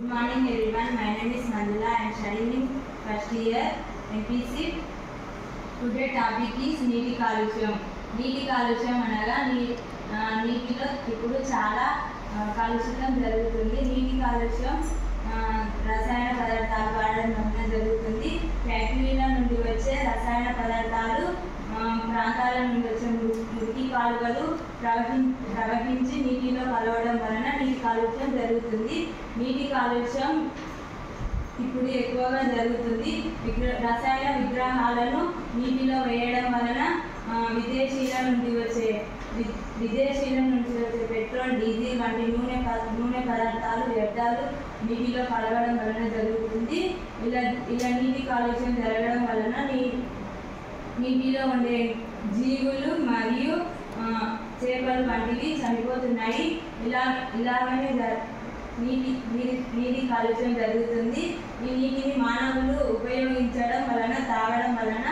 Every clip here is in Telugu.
Good morning everyone. My name is Mandula. I am studying in first year MPC. Today topic is నీటి కాలుష్యం. నీటి కాలుష్యం అనగా నీటిలో ఇప్పుడు చాలా కాలుష్యం జరుగుతుంది. నీటి కాలుష్యం రసాయన పదార్థాలు వాడడం వలన జరుగుతుంది. ఫ్యాక్టరీల నుండి వచ్చే రసాయన పదార్థాలు ప్రాంతాల నుండి వచ్చే మురికి కాలువలు ప్రవహించి నీటిలో కలవడం వలన నీటి కాలుష్యం జరుగుతుంది. నీటి కాలుష్యం ఇప్పుడు ఎక్కువగా జరుగుతుంది. రసాయన విగ్రహాలను నీటిలో వేయడం వలన విదేశీల నుండి వచ్చే పెట్రోల్, డీజిల్ వంటి నూనె పదార్థాలు వ్యర్థాలు నీటిలో కలవడం వలన జరుగుతుంది. ఇలా నీటి కాలుష్యం జరగడం వలన నీటిలో ఉండే జీవులు మరియు చేపలు వంటివి చనిపోతున్నాయి. ఇలాగనే నీటి కాలుష్యం జరుగుతుంది. ఈ నీటిని మానవులు ఉపయోగించడం వలన, తాగడం వలన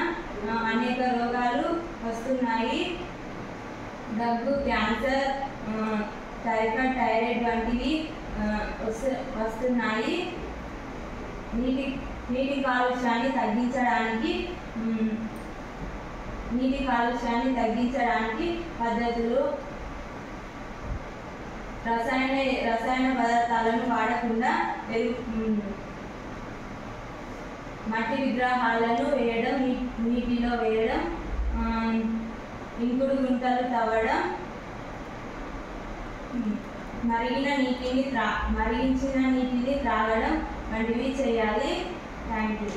అనేక రోగాలు వస్తున్నాయి. దగ్గు, క్యాన్సర్, టైఫాయిడ్, థైరాయిడ్ వంటివి వస్తున్నాయి. నీటి కాలుష్యాన్ని తగ్గించడానికి పద్ధతులు: రసాయన పదార్థాలను వాడకుండా మట్టి విగ్రహాలను వేయడం, నీటిలో వేయడం, ఇంకుడు గుంటలు తవ్వడం, మరిగించిన నీటిని త్రాగడం వంటివి చేయాలి. Thank you.